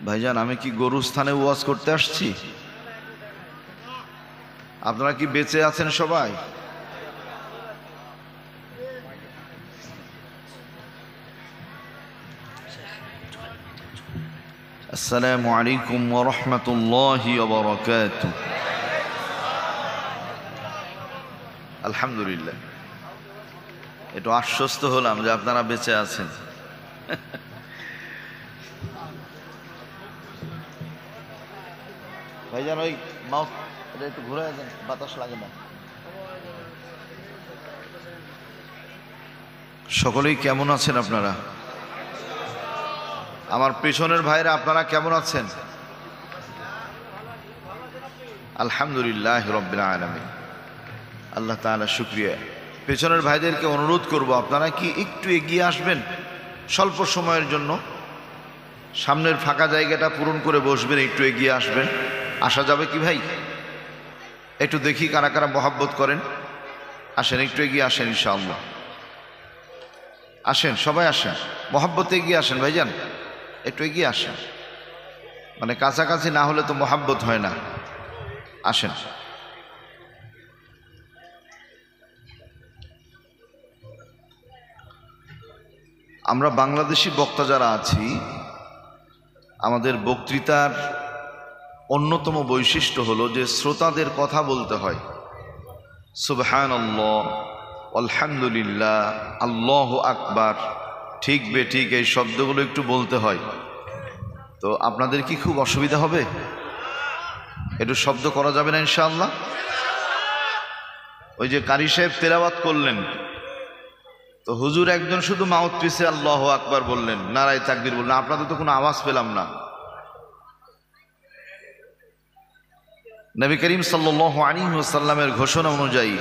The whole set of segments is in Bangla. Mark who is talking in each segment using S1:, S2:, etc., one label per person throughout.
S1: ভাইজান, আমি কি গরুর স্থানে ওয়াজ করতে আসছি? আপনারা কি বেঁচে আছেন সবাই? আসসালামু আলাইকুম ওয়া রাহমাতুল্লাহি ওয়া বারাকাতুহু। আলহামদুলিল্লাহ, একটু আশ্বস্ত হলাম যে আপনারা বেঁচে আছেন। ভাইজান, ওই মাউথ এটা একটু ঘুরে দেন, বাতাস লাগে না। সকলেই কেমন আছেন আপনারা? আমার পেছনের ভাইরা আপনারা কেমন আছেন? আলহামদুলিল্লাহ রাব্বিল আলামিন। আল্লাহ তাআলা শুকরিয়া। পেছনের ভাইদেরকে অনুরোধ করব, আপনারা কি একটু এগিয়ে আসবেন স্বল্প সময়ের জন্য? সামনের ফাঁকা জায়গাটা পূরণ করে বসবেন, একটু এগিয়ে আসবেন। আসা যাবে কি ভাই? একটু দেখি কারা কারা মহাব্বত করেন। আসেন, একটু এগিয়ে আসেন ইনশাআল্লাহ। আসেন, সবাই আসেন, মহাব্বতে এগিয়ে আসেন। ভাইজান, একটু এগিয়ে আসেন, মানে কাছাকাছি না হলে তো মহাব্বত হয় না। আসেন। আমরা বাংলাদেশি বক্তা যারা আছি, আমাদের বক্তৃতার অন্যতম বৈশিষ্ট্য হলো যে শ্রোতাদের কথা বলতে হয়। সুবহানাল্লাহ, আলহামদুলিল্লাহ, আল্লাহু আকবার, ঠিক বেঠিক এই শব্দগুলো একটু বলতে হয়। তো আপনাদের কি খুব অসুবিধা হবে? একটু শব্দ করা যাবে না ইনশাআল্লাহ? ওই যে কারি সাহেব তেলাওয়াত করলেন, তো হুজুর একজন শুধু মাউথ পিসে আল্লাহু আকবার বললেন, নারায়ে তাকবীর বললেন, আপনাদের তো কোনো আওয়াজ পেলাম না। নবী করিম সাল্লাল্লাহু আলাইহি ওয়াসাল্লামের ঘোষণা অনুযায়ী,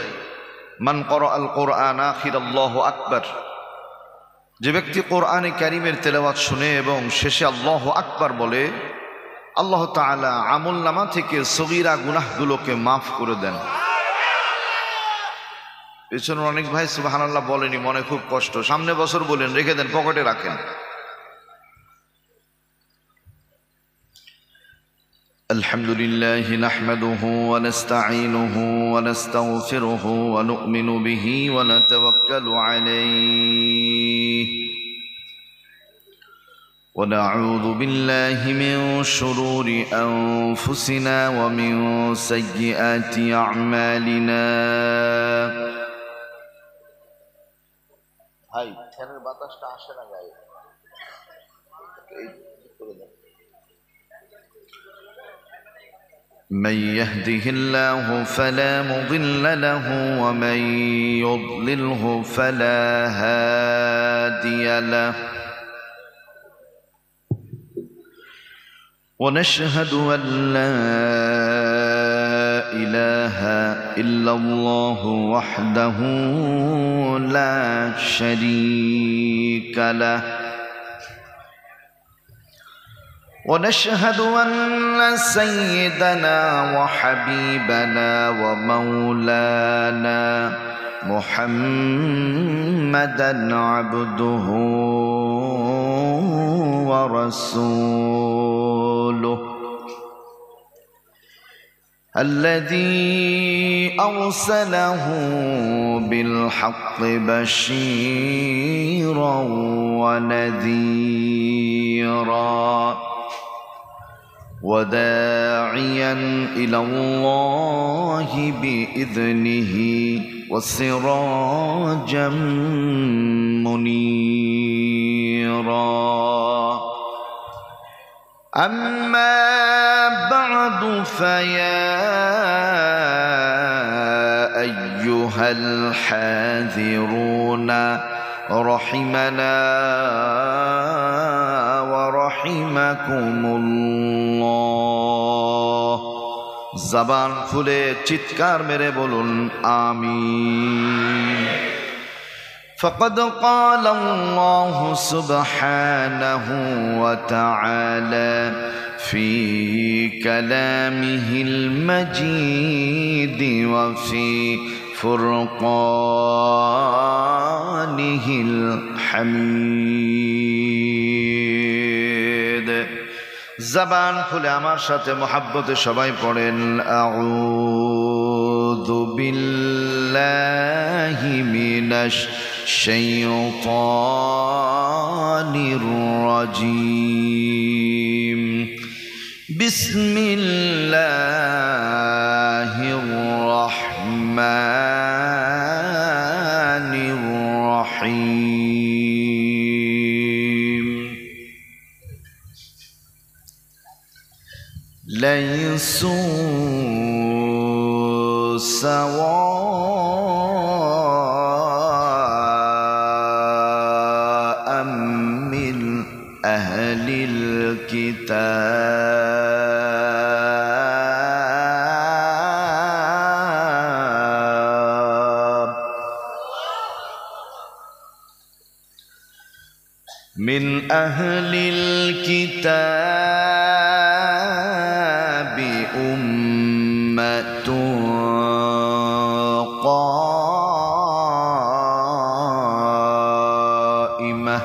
S1: মান ক্বারাআল কুরআন আখির আল্লাহু আকবার, যে ব্যক্তি কোরআনে কারীমের তেলাওয়াত শুনে এবং শেষে আল্লাহু আকবার বলে, আল্লাহ তাআলা আমলনামা থেকে সগীরা গুনাহগুলোকে মাফ করে দেন। পেছনে অনেক ভাই সুবহানাল্লাহ বলেনি, মনে খুব কষ্ট। সামনে বছর বলেন, রেখে দেন, পকেটে রাখেন। আলহামদুলিল্লাহি নাহমাদুহু ওয়া নাস্তাঈনুহু ওয়া নাস্তাগফিরুহু ওয়া নু'মিনু বিহি ওয়া নাতাওয়াক্কালু আলাইহি ওয়া নাউযু বিল্লাহি মিন শুরুরি আনফুসিনা ওয়া মিন সাইয়্যাতি আ'মালিনা। ভাই, ফ্যানের বাতাসটা আসে না গায়ে, এই করে দেন। من يهده الله فلا مضل له ومن يضلله فلا هادي له ونشهد أن لا إله إلا الله وحده لا شريك له ونشهد أن سيدنا وحبيبنا ومولانا محمدًا عبده ورسوله الذي أرسله بالحق بشيرًا ونذيرًا وداعيا إلى الله بإذنه وسراجا منيرا. أما بعد فيا أيها الحاذرون رحمنا ورحمكم الله. জবান খুলে চিৎকার মেরে বলুন আমিন। فقد قال الله سبحانه وتعالى في كلامه المجيد وفي فرقانه الحميد زبان খুলে আমার সাথে মোহাব্বতে সবাই পড়েন আউযু বিল্লাহি মিনাশ শাইতানির রাজীম বিসমিল্লাহির রাহমানির রাহিম লাইসু সাওয়াআম মিন আহলিল কিতাব من أهل الكتاب أمة قائمة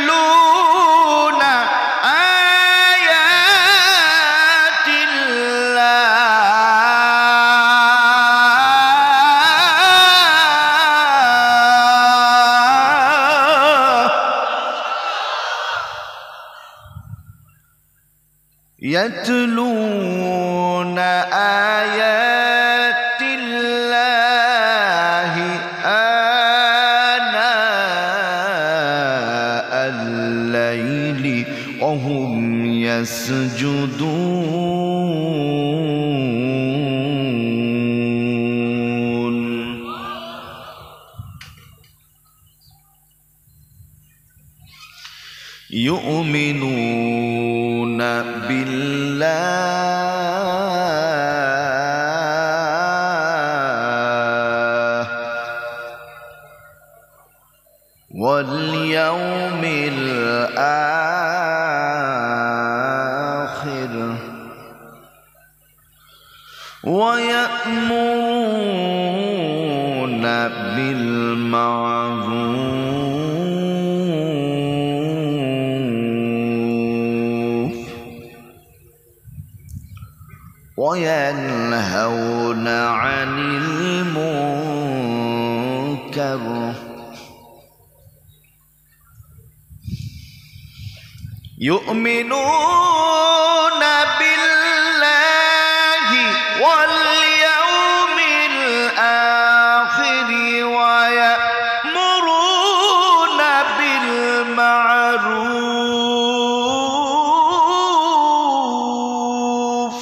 S1: يتلون آيات الله يتلون آيات الله آناء الليل وهم يسجدون يؤمنون بالله واليوم الآخر ويأمرون بالمعروف وينهون عن المنكر يؤمنون بالله واليوم الآخر ويأمرون بالمعروف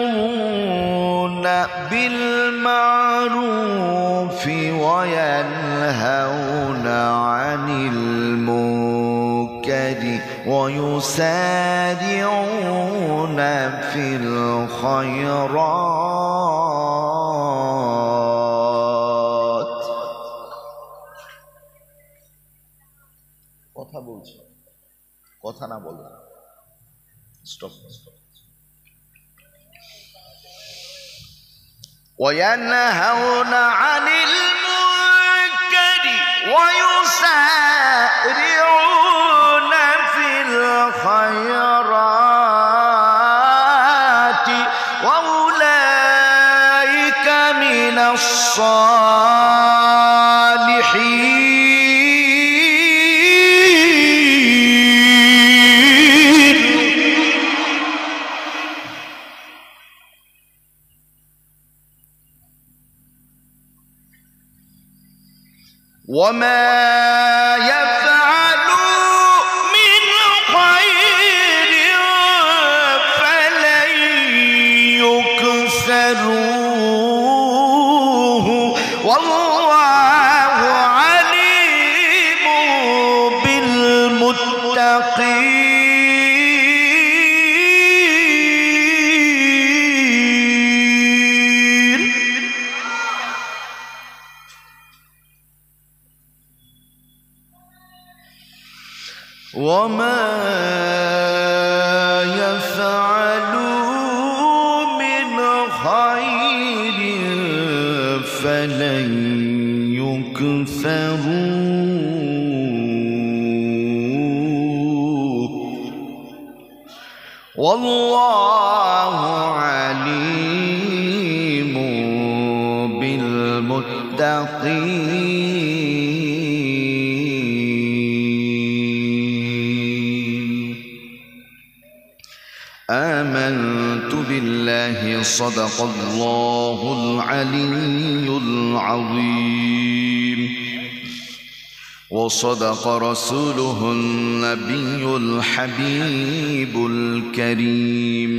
S1: ويأمرون بالمعروف وينهون عن المنكر ويسارعون في الخيرات কথা বলছি কথা না বলো স্টপ وينهون عن المنكر ويسارعون في الخيرات وأولئك من الصالحين وما يفعلوا من خير فلن يكفروه والله عليم بالمتقين وما يفعلوا من خير فلن يكفروه والله عليم بالمتقين. آمنت بالله صدق الله العلي العظيم وصدق رسوله النبي الحبيب الكريم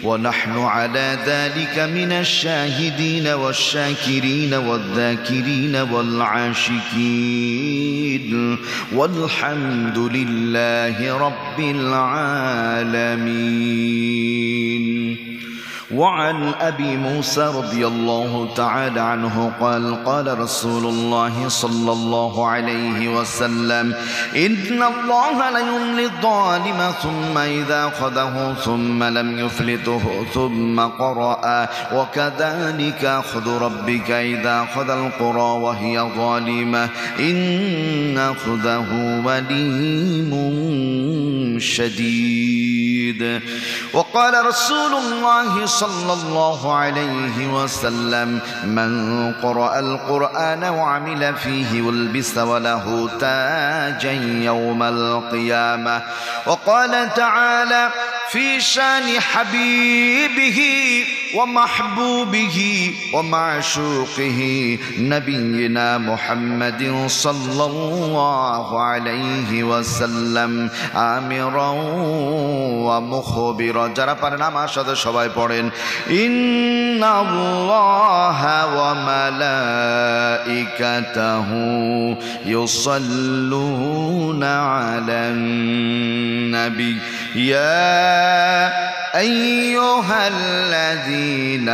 S1: ونحن على ذلك من الشاهدين والشاكرين والذاكرين والعاشقين والحمد لله رب العالمين. وعن أبي موسى رضي الله تعالى عنه قال قال رسول الله صلى الله عليه وسلم إن الله ليملي الظالم ثم إذا أخذه ثم لم يفلته ثم قرأ وكذلك أخذ ربك إذا أخذ القرى وهي ظالمة إن أخذه وليم شديد. وقال رسول الله صلى الله عليه وسلم من قرأ القرآن وعمل فيه ولبس وله تاجا يوم القيامة. وقال تعالى في شان حبيبه ومحبوبه ومعشوقه نبينا محمد صلى الله عليه وسلم آمرا ومخبرا যারা পারেন আমার সাথে সবাই পড়েন ইন্নাল্লাহা ওয়া মালাইকাতাহু ইউসাল্লুনা আলান নবী ইয়া أيها الذين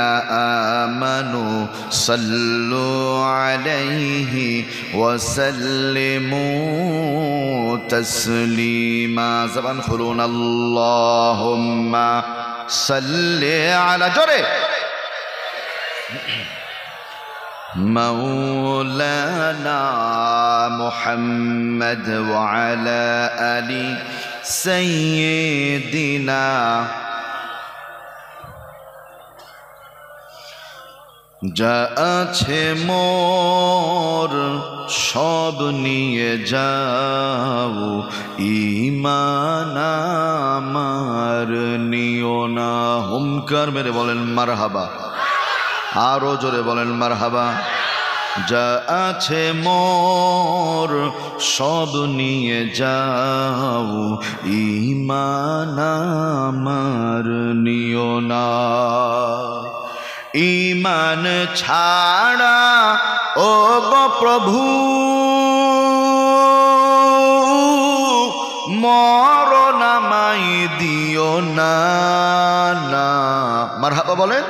S1: آمنوا صلوا عليه وسلموا تسليما. زبان خلون اللهم صل على جري مولانا محمد وعلى آل سيدنا যা আছে মোর সব নিয়ে যাও ঈমান আমার নিও না। হুমকার মেরে বলেন মারহাবা, আরো জোরে বলেন মারহাবা। যা আছে মোর সব নিয়ে যাও ঈমান আমার নিও না। ঈমান ছাড়া ও গো প্রভু মরণ আমায় দিও না না। মারহাবা বলেন।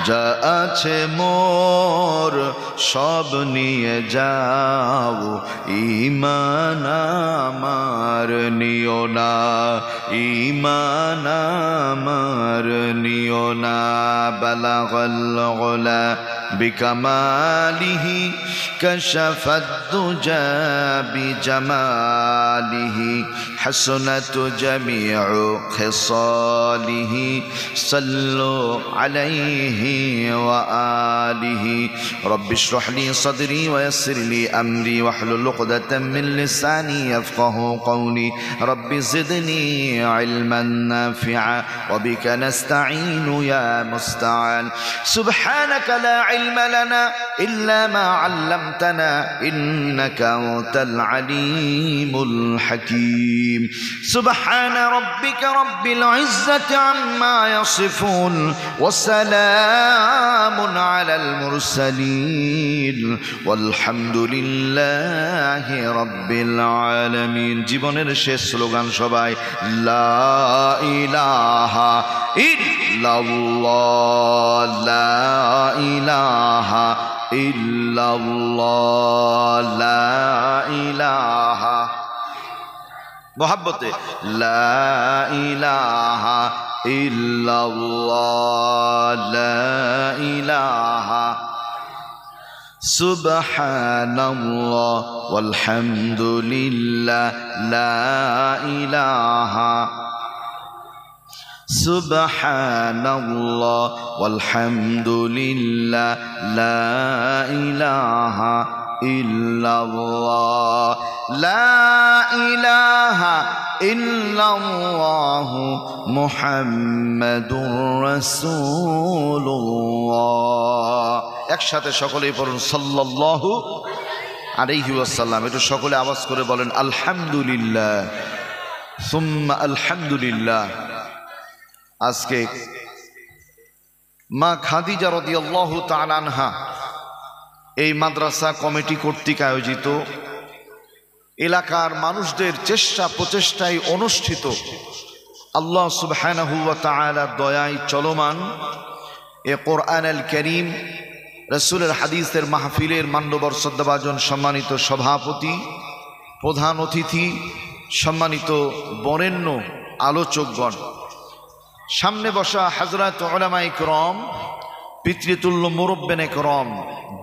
S1: যা আছে মোর সব নিয়ে যাও ঈমান আমার নিও না ঈমান আমার নিও না। বালাগাল উলা বিকামালিহি কাশাফাদ দুজা বিজামালিহি হাসনাত জামিউ খিসালিহি সাল্লু আলাইহি وآله رب اشرح لي صدري ويسر لي أمري واحلل عقدة من لساني يفقه قولي رب زدني علما نافعا وبك نستعين يا مستعان. سبحانك لا علم لنا إلا ما علمتنا إنك أنت العليم الحكيم. سبحان ربك رب العزة عما يصفون وسلام على المرسلين والحمد لله رب العالمين. জীবনের শেষ স্লোগান সবাই লা ইলাহা ইল্লাল্লাহ লা ইলাহা ইল্লাল্লাহ লা ইলাহা মোহাব্বতে লা ইলাহা ইল্লাল্লাহ লা ইলাহা সুবহানাল্লাহ ওয়ালহামদুলিল্লাহ লা ইলাহা সুবহানাল্লাহ ওয়ালহামদুলিল্লাহ লা ইলাহা ইল্লাল্লাহ লা ইলাহা ইল্লাল্লাহ মুহাম্মাদুর রাসূলুল্লাহ। একসাথে সকলেই পড়ুন সাল্লাল্লাহু আলাইহি ওয়াসাল্লাম। একটু সকলে আওয়াজ করে বলেন আলহামদুলিল্লাহ সুম্মা আলহামদুলিল্লাহ। আজকে মা খাদিজা রাদিয়াল্লাহু তাআলা আনহা এই মাদ্রাসা কমিটি কর্তৃক আয়োজিত এলাকার মানুষদের চেষ্টা প্রচেষ্টায় অনুষ্ঠিত আল্লাহ সুবহানাহু ওয়া তাআলার দয়ায় চলমান এ কোরআনুল কারীম রাসূলের হাদিসের মাহফিলের মান্যবর শ্রদ্ধাভাজন সম্মানিত সভাপতি, প্রধান অতিথি, সম্মানিত বরেণ্য আলোচকগণ, সামনে বসা হযরত উলামায়ে কেরাম, পিতৃতুল্য মুরব্বিনে কেরাম,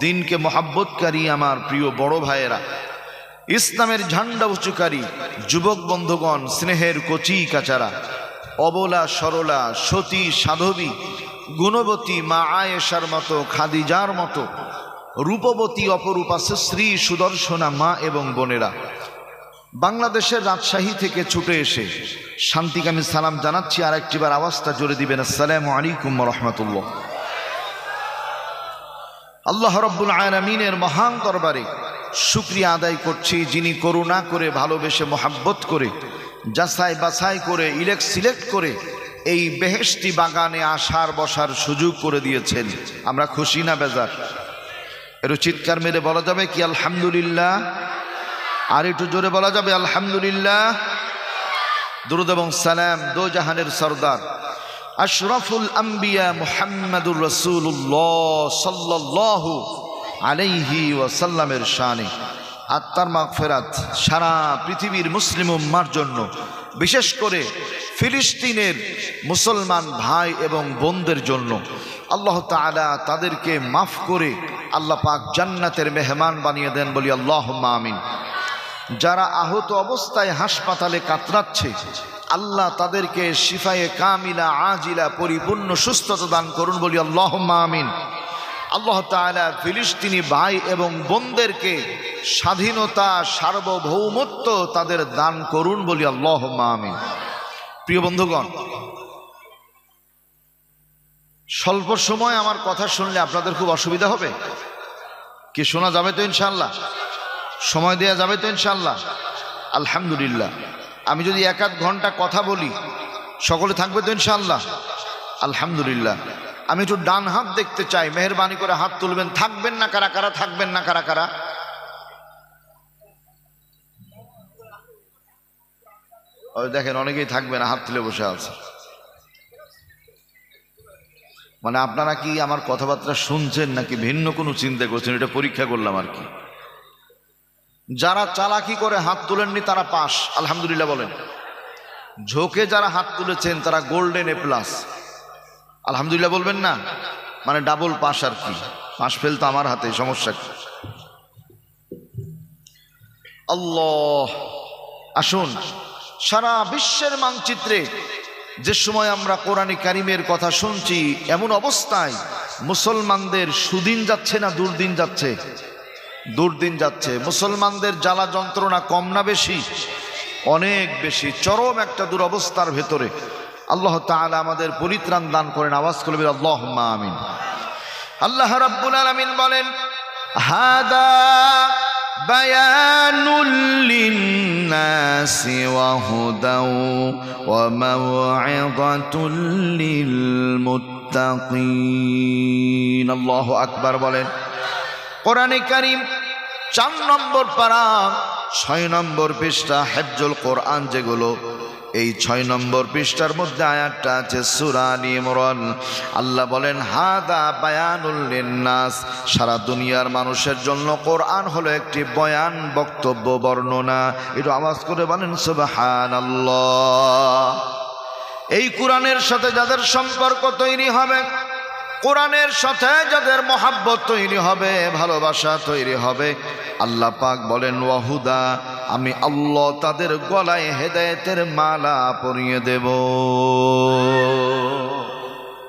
S1: দিনকে মহব্বতকারী আমার প্রিয় বড় ভাইয়েরা, ইসলামের ঝান্ডা উঁচুকারী যুবক বন্ধুগণ, স্নেহের কচি কাচারা, অবলা সরলা সতী সাধবী গুণবতী মা আয়েশার মতো, খাদিজার মতো রূপবতী অপরূপা শ্রী সুদর্শনা মা এবং বোনেরা, বাংলাদেশের রাজশাহী থেকে ছুটে এসে শান্তিকামী সালাম জানাচ্ছি। আর একটিবার আওয়াজটা জোরে দিবেন, আসসালামু আলাইকুম ওয়া রাহমাতুল্লাহ। আল্লাহ রাব্বুল আলামিনের মহান দরবারে শুকরিয়া আদায় করছি, যিনি করুণা করে ভালোবেসে মোহাব্বত করে যাচাই বাছাই করে সিলেক্ট করে এই বেহেশতি বাগানে আসার বসার সুযোগ করে দিয়েছেন। আমরা খুশি না বেজার? একটু চিৎকার মেরে বলা যাবে কি আলহামদুলিল্লাহ? আর একটু জোরে বলা যাবে আলহামদুলিল্লাহ? দুরূদ এবং সালাম দো জাহানের সরদার আশরাফুল আম্বিয়া মুহাম্মাদুর রাসূলুল্লাহ সাল্লাল্লাহু আলাইহি ওয়াসাল্লামের শানে আত্মার মাগফিরাত সারা পৃথিবীর মুসলিম উম্মার জন্য, বিশেষ করে ফিলিস্তিনের মুসলমান ভাই এবং বোনদের জন্য আল্লাহ তাআলা তাদেরকে মাফ করে আল্লাহ পাক জান্নাতের মেহমান বানিয়ে দেন, বলি আল্লাহুম্মা আমিন। যারা আহত অবস্থায় হাসপাতালে কাতরাচ্ছে, আল্লাহ তাদেরকে শিফায়ে কামিলা আজিলা পরিপূর্ণ সুস্থতা দান করুন, বলি আল্লাহুম্মা আমিন। আল্লাহ তাআলা ফিলিস্তিনি ভাই এবং বোনদেরকে স্বাধীনতা সার্বভৌমত্ব তাদের দান করুন, বলি আল্লাহুম্মা আমিন। প্রিয় বন্ধুগণ, স্বল্প সময় আমার কথা শুনলে আপনাদের খুব অসুবিধা হবে কি? শোনা যাবে তো ইনশাআল্লাহ? সময় দেয়া যাবে তো ইনশাআল্লাহ? আলহামদুলিল্লাহ। আমি যদি 1-1 ঘন্টা কথা বলি, সকলে থাকবে তো ইনশাআল্লাহ? আলহামদুলিল্লাহ। আমি একটু ডান হাত দেখতে চাই, মেহেরবানি করে হাত তুলবেন। থাকবেন না কারা কারা? থাকবেন না কারা কারা? ওই দেখেন অনেকেই থাকবে না, হাত তুলে বসে আছে। মানে আপনারা কি আমার কথাবার্তা শুনছেন নাকি ভিন্ন কোনো চিন্তা করছেন? এটা পরীক্ষা করলাম আর কি। যারা চালাকি করে হাত তুলেননি তারা পাস, আলহামদুলিল্লাহ বলেন। ঝোঁকে যারা হাত তুলেছেন তারা গোল্ডেন এ প্লাস, আলহামদুলিল্লাহ বলবেন না? মানে ডাবল পাস আর কি। পাস ফেল তো আমার হাতে, সমস্যা কি? আল্লাহ। আসুন, সারা বিশ্বের মানচিত্রে যে সময় আমরা কোরআনে কারিমের কথা শুনছি, এমন অবস্থায় মুসলমানদের সুদিন যাচ্ছে না দুর্দিন যাচ্ছে? দুর্দিন যাচ্ছে। মুসলমানদের জ্বালা যন্ত্রণা কম না বেশি? অনেক বেশি, চরম একটা দুরবস্থার ভেতরে। আল্লাহ তাআলা আমাদের পরিত্রাণ দান করেন। আওয়াজ করবে আল্লাহুম্মা আমিন। আল্লাহ রাব্বুল আলামিন বলেন, হাদা বায়ানুল লিন্নাসি ওয়া হুদাও ওয়া মাও'ইযাতুল লিল মুত্তাকিন। আল্লাহু আকবার বলেন। কোরআনে কারীম 4 নম্বর পারা 6 নম্বর পৃষ্ঠা হিফজুল কোরআন যেগুলো, এই 6 নম্বর পৃষ্ঠার মধ্যে আয়াতটা আছে সূরা আলে ইমরান। আল্লাহ বলেন হাদা বায়ানুল লিন্নাস, সারা দুনিয়ার মানুষের জন্য কোরআন হলো একটি বয়ান, বক্তব্য, বর্ণনা। একটু আওয়াজ করে বলেন সুবহানাল্লাহ। এই কোরআনের সাথে যাদের সম্পর্ক তৈরি হবে, কোরআনের সাথে যাদের মহাব্বত তৈরি হবে, ভালোবাসা তৈরি হবে, আল্লাহ পাক বলেন ওয়াহুদা, আমি আল্লাহ তাদের গলায় হেদায়েতের মালা পরিয়ে দেব।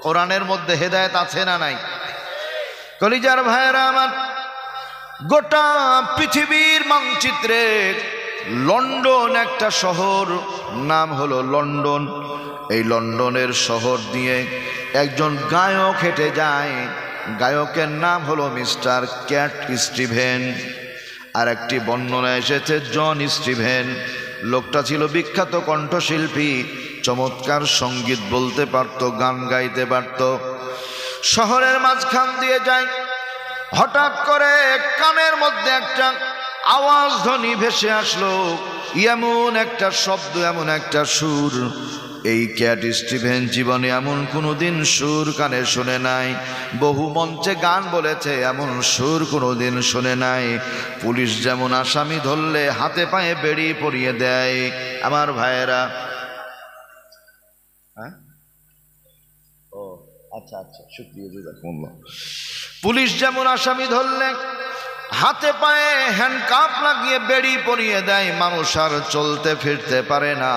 S1: কোরআনের মধ্যে হেদায়েত আছে না নাই? কলিজার ভাইয়েরা আমার, গোটা পৃথিবীর মানচিত্রে লন্ডন একটা শহর, নাম হলো লন্ডন। এই লন্ডনের শহর দিয়ে একজন গায়ক হেঁটে যায়, গায়কের নাম হলো মিস্টার ক্যাট স্টিভেন। আর একটি বর্ণনা এসেছে জন স্টিভেন। লোকটা ছিল বিখ্যাত কণ্ঠশিল্পী, চমৎকার সঙ্গীত বলতে পারত, গান গাইতে পারত। শহরের মাঝখান দিয়ে যায়, হঠাৎ করে কানের মধ্যে একটা আওয়াজ ধ্বনি ভেসে আসলো, এমন একটা শব্দ, এমন একটা সুর। এই ক্যাট স্টিভেন জীবনে এমন কোনোদিন সুর কানে শুনে নাই। বহু মঞ্চে গান বলেছে, এমন সুর কোনোদিন শুনে নাই। পুলিশ যেমন আসামি ধরলে হাতে পায়ে বেড়ি পরিয়ে দেয়, আমার ভাইয়েরা, হ্যাঁ ও আচ্ছা আচ্ছা, শুকরিয়া জাযাকুমুল্লাহ। পুলিশ যেমন আসামি ধরলে হাতে পায়ে হ্যান্ডকাপ লাগিয়ে বেড়ি পরিয়ে দেয়, মানুষ আর চলতে ফিরতে পারে না।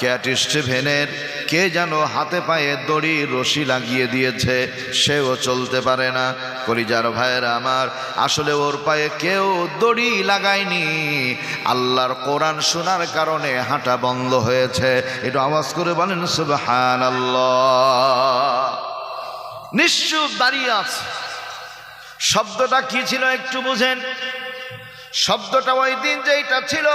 S1: ক্যাট স্টিভেনের কে যেন হাতে পায়ে দড়ি রশি লাগিয়ে দিয়েছে, সেও চলতে পারে না। কলিজার ভাইয়েরা আমার, আসলে ওর পায়ে কেউ দড়ি লাগায়নি, আল্লাহর কোরআন শোনার কারণে হাঁটা বন্ধ হয়েছে। একটু আওয়াজ করে বলেন সুবহানাল্লাহ। নিশ্চুপ দাঁড়িয়ে আছে। শব্দটা কি ছিল একটু বুঝেন। শব্দটা ওই দিন যেটা ছিল,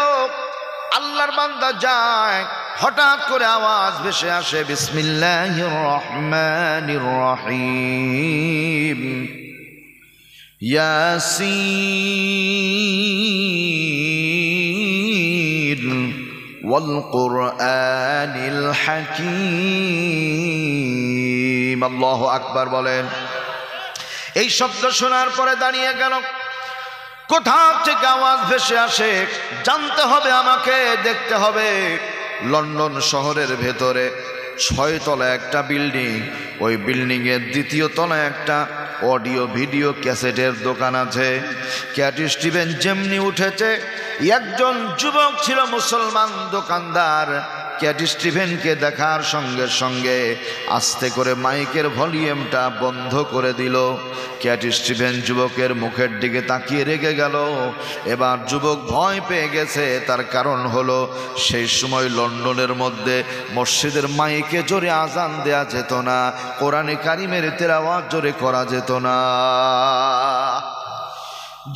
S1: আল্লাহর বান্দা যায়, হঠাৎ করে আওয়াজ ভেসে আসে বিসমিল্লাহির রহমানির রহিম, ইয়াসিন ওয়াল কুরআনিল হাকীম। আল্লাহু আকবার বলেন। এই শব্দ শোনার পরে দাঁড়িয়ে গেল। কোথা থেকে আওয়াজ ভেসে আসে জানতে হবে, আমাকে দেখতে হবে। লন্ডন শহরের ভেতরে 6 তলা একটা বিল্ডিং, ওই বিল্ডিংয়ের 2য় তলায় একটা অডিও ভিডিও ক্যাসেটের দোকান আছে। ক্যাট স্টিভেন যেমনি উঠেছে, একজন যুবক ছিল মুসলমান দোকানদার। ক্যাট স্টিভেনকে দেখার সঙ্গে সঙ্গে আস্তে করে মাইকের ভলিউমটা বন্ধ করে দিল। ক্যাট স্টিভেন যুবকের মুখের দিকে তাকিয়ে রেগে গেল। এবার যুবক ভয় পেয়ে গেছে। তার কারণ হলো, সেই সময় লন্ডনের মধ্যে মসজিদের মাইকে জোরে আজান দেয়া যেত না, কোরআনে কারিমের তেলাওয়াত জোরে করা যেত না।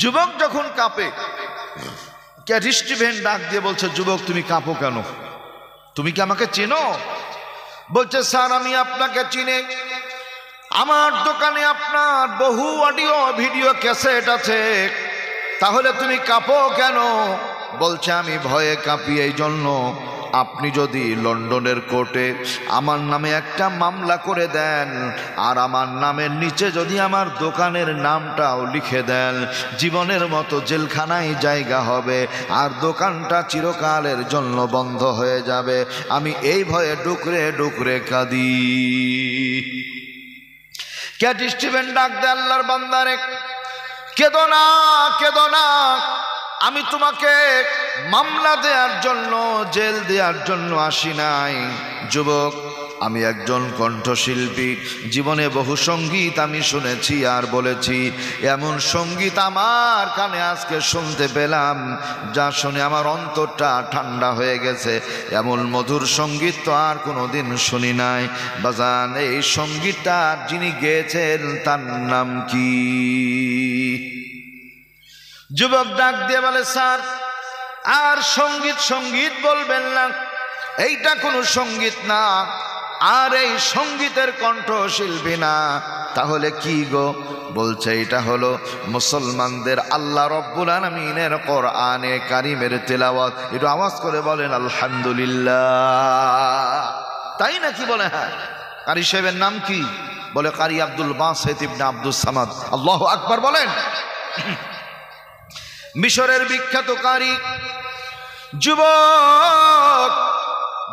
S1: যুবক যখন কাঁপে, ক্যাট স্টিভেন ডাক দিয়ে বলছে, যুবক তুমি কাঁপো কেন? তুমি কি আমাকে চেনো? বলছে, স্যার আমি আপনাকে চিনি, আমার দোকানে আপনার বহু অডিও ভিডিও ক্যাসেট আছে। তাহলে তুমি কাঁপো কেন? বলছে, আমি ভয়ে কাঁপি এই জন্য, আপনি যদি লন্ডনের কোর্টে আমার নামে একটা মামলা করে দেন, আর আমার নামের নিচে যদি আমার দোকানের নামটাও লিখে দেন, জীবনের মতো জেলখানায় জায়গা হবে, আর দোকানটা চিরকালের জন্য বন্ধ হয়ে যাবে। আমি এই ভয়ে ডুকরে ডুকরে কাঁদি। ক্যাট স্টিভেন ডাক দে, আল্লাহর বান্দারে, কেঁদো না, কেঁদো না, আমি তোমাকে মামলা দেওয়ার জন্য, জেল দেওয়ার জন্য আসি নাই। যুবক, আমি একজন কণ্ঠশিল্পী, জীবনে বহু সঙ্গীত আমি শুনেছি আর বলেছি। এমন সঙ্গীত আমার কানে আজকে শুনতে পেলাম, যা শুনে আমার অন্তরটা ঠান্ডা হয়ে গেছে। এমন মধুর সঙ্গীত তো আর কোনোদিন শুনি নাই। বাজান, এই সঙ্গীতটা যিনি গেয়েছেন তার নাম কি? যুবক ডাক দিয়ে বলে, স্যার আর সঙ্গীত সঙ্গীত বলবেন না, এইটা কোনো সঙ্গীত না, আর এই সঙ্গীতের কণ্ঠশিল্পী না, তাহলে কি গো? বলছে এটা হলো মুসলমানদের আল্লাহ রব্বুল আলামিনের কোরআনে কারিমের তেলাওয়াত। একটু আওয়াজ করে বলেন আলহামদুলিল্লাহ। তাই নাকি? বলে হ্যাঁ। কারি সাহেবের নাম কি? বলে কারি আব্দুল বাসিত ইবনে আব্দুস সামাদ। আল্লাহু আকবার বলেন। মিশরের বিখ্যাত কারি। যুবক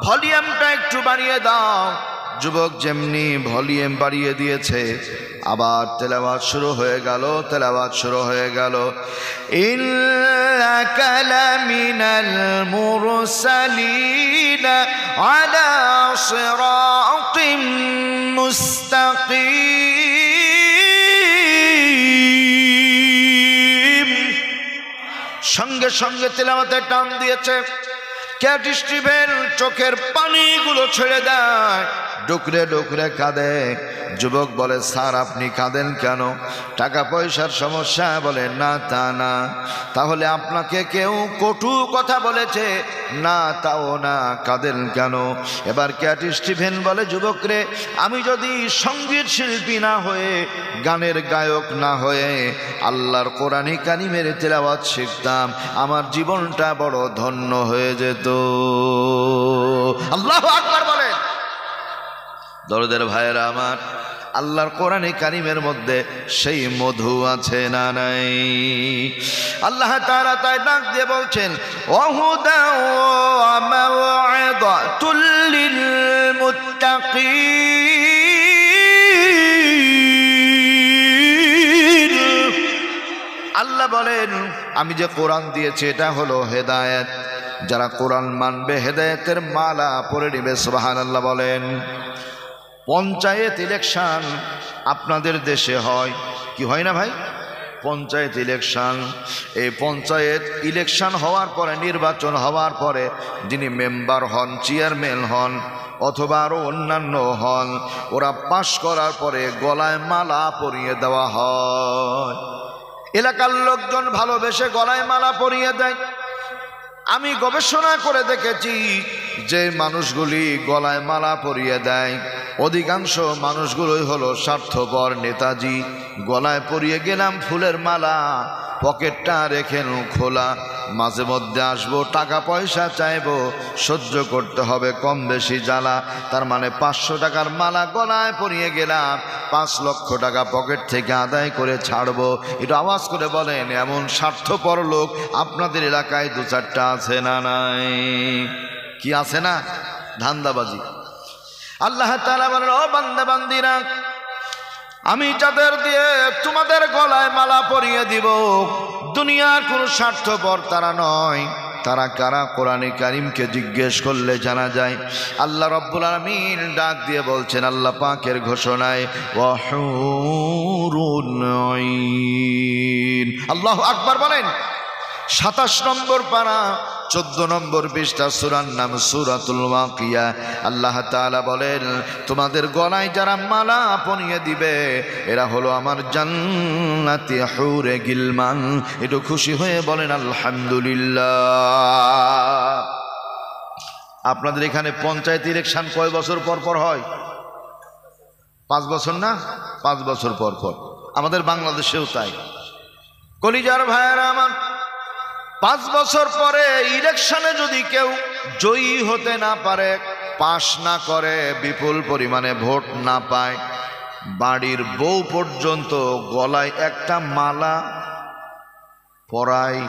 S1: ভলিউমটা একটু বাড়িয়ে দাও। যুবক যেমনি ভলিউম বাড়িয়ে দিয়েছে, আবার তেলাওয়াত শুরু হয়ে গেল, তেলাওয়াত শুরু হয়ে গেল। ইন্নাকা লামিনাল মুরসালিন আলা সিরাতিম মুস্তাকিম। সঙ্গে সঙ্গে তেলাওয়াতে টান দিয়েছে। ক্যাট স্টিভেন চোখের পানিগুলো ছেড়ে দেয়, ডুকরে ডুকরে কাঁদে। যুবক বলে, স্যার আপনি কাঁদেন কেন? টাকা পয়সার সমস্যা? বলে না, তা না। তাহলে আপনাকে কেউ কটু কথা বলেছে? না, তাও না। কাঁদেন কেন? এবার ক্যাট স্টিভেন বলে, যুবক রে, আমি যদি সঙ্গীত শিল্পী না হয়ে, গানের গায়ক না হয়ে আল্লাহর কোরআনে কারিমের তেলাওয়াত শিখতাম, আমার জীবনটা বড় ধন্য হয়ে যেত। আল্লাহু আকবার বলেন। দরদের ভাইয়েরা আমার, আল্লাহর কোরআনে কারিমের মধ্যে সেই মধু আছে না নাই? আল্লাহ তাআলা তাই ডাক দিয়ে বলছেন, ওয়াহুদা ওয়া মাওইদাতুল লিল মুত্তাকিন। আল্লাহ বলেন, আমি যে কোরআন দিয়েছি এটা হলো হেদায়েত। যারা কোরআন মানবে হেদায়েতের মালা পরে নেবে। সুবহানাল্লাহ বলেন। পঞ্চায়েত ইলেকশন আপনাদের দেশে হয় কি হয় না ভাই? পঞ্চায়েত ইলেকশন। এই পঞ্চায়েত ইলেকশন হওয়ার পরে, নির্বাচন হওয়ার পরে যিনি মেম্বার হন, চেয়ারম্যান হন অথবা আরও অন্যান্য হন, ওরা পাশ করার পরে গলায় মালা পরিয়ে দেওয়া হয়। এলাকার লোকজন ভালোবেসে গলায় মালা পরিয়ে দেয়। আমি গবেষণা করে দেখেছি যে মানুষগুলি গলায় মালা পরিয়ে দেয়, অধিকাংশ মানুষগুলোই হলো স্বার্থপর নেতাজি। গলায় পরিয়ে গেলাম ফুলের মালা, পকেটটা রেখে খোলা, মাঝে মধ্যে আসবো, টাকা পয়সা চাইবো, সহ্য করতে হবে কম বেশি জ্বালা। তার মানে 500 টাকার মালা গলায় পরিয়ে গেলাম, 5 লক্ষ টাকা পকেট থেকে আদায় করে ছাড়বো। একটু আওয়াজ করে বলেন, এমন স্বার্থপর লোক আপনাদের এলাকায় 2-4টা আছে না নাই? কি আছে না? ধান্দাবাজি। আল্লাহ তাআলা বলেন, ও বান্দা বান্দিরা, আমি যাদের দিয়ে তোমাদের গলায় মালা পরিয়ে দিব, দুনিয়ার কোনো স্বার্থপর তারা নয়। তারা কারা? কোরআনে কারিমকে জিজ্ঞেস করলে জানা যায়। আল্লাহ রব্বুল আলামিন ডাক দিয়ে বলছেন, আল্লাহ পাকের ঘোষণায়, ওয়া হুরুন আইন। আল্লাহু আকবার বলেন। 27 নম্বর পারা 14 নম্বর পৃষ্ঠা, সূরার নাম সূরাতুল ওয়াকিয়া। আল্লাহ তাআলা বলেন, তোমাদের গলায় যারা মালা পরিয়ে দিবে এরা হলো আমার জান্নাতি হুরে গিলমান। একটু খুশি হয়ে বলেন আলহামদুলিল্লাহ। আপনাদের এখানে পঞ্চায়েত ইলেকশন কয় বছর পর পর হয়? 5 বছর না? 5 বছর পর পর। আমাদের বাংলাদেশেও তাই। কলিজার ভাইয়েরা আমার, 5 বছর পরে ইলেকশনে যদি কেউ জয়ী হতে না পারে, পাশ না করে, বিপুল পরিমাণে ভোট না পায়, বাড়ির বউ পর্যন্ত গলায় একটা মালা পরায়।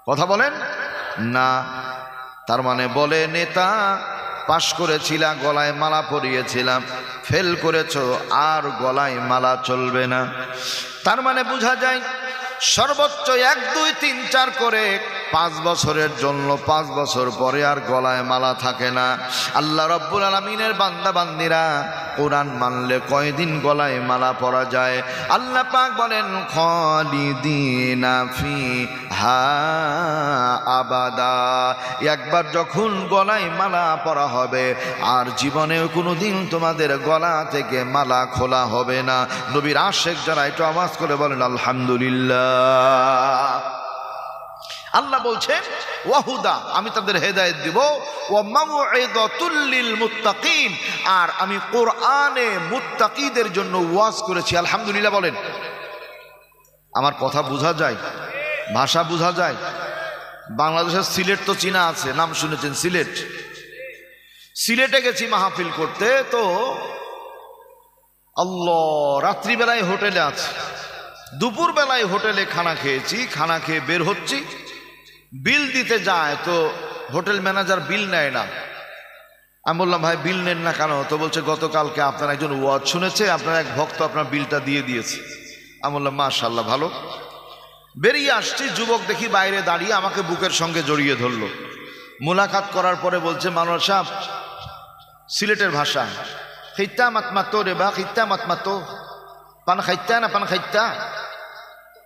S1: কথা বলেন না? তার মানে বলে, নেতা পাশ করেছিলাম, গলায় মালা পরিয়েছিলাম, ফেল করেছো, আর গলায় মালা চলবে না। তার মানে বোঝা যায় সর্বোচ্চ 1, 2, 3, 4 করে 5 বছরের জন্য, 5 বছর পরে আর গলায় মালা থাকে না। আল্লাহ রব্বুল আলামিনের বান্দা বান্দিরা, কোরআন মানলে কয়দিন গলায় মালা পরা যায়? আল্লাহ পাক বলেন, খালিদিনা ফিহা আবাদা। একবার যখন গলায় মালা পরা হবে, আর জীবনেও কোনোদিন তোমাদের গলা থেকে মালা খোলা হবে না। নবীর আশিক যারা, একটু আওয়াজ করে বলেন আলহামদুলিল্লাহ। আল্লাহ বলছেন ওয়াহুদা, আমি তাদের হেদায়েত দিব, ওয়া মাউইযাতুল লিল মুত্তাকিন, আর আমি কোরআনে মুত্তাকিদের জন্য ওয়াজ করেছি। আলহামদুলিল্লাহ বলেন। আমার কথা বোঝা যায়, ভাষা বোঝা যায়। বাংলাদেশের সিলেট তো চীনা আছে, নাম শুনেছেন সিলেট। সিলেটে গেছি মাহফিল করতে, তো আল্লাহ, রাত্রিবেলায় হোটেলে আছে, দুপুর বেলায় হোটেলে খানা খেয়েছি, খানা খেয়ে বের হচ্ছি, বিল দিতে যায় তো হোটেল ম্যানেজার বিল নেয় না। আমি বললাম ভাই বিল নেন না কেন? তো বলছে গতকালকে আপনার একজন ওয়াজ শুনেছে, আপনার এক ভক্ত আপনার বিলটা দিয়ে দিয়েছে। আমি বললাম মাশাআল্লাহ, ভালো। বেরিয়ে আসছি, যুবক দেখি বাইরে দাঁড়িয়ে, আমাকে বুকের সঙ্গে জড়িয়ে ধরলো। মোলাকাত করার পরে বলছে মানোয়ার সাহেব, সিলেটের ভাষা, খিত্তা মাতমাতো রে বা খিত্তা মাতমাতো, পান খাইত্তা না পান খাইত্তা।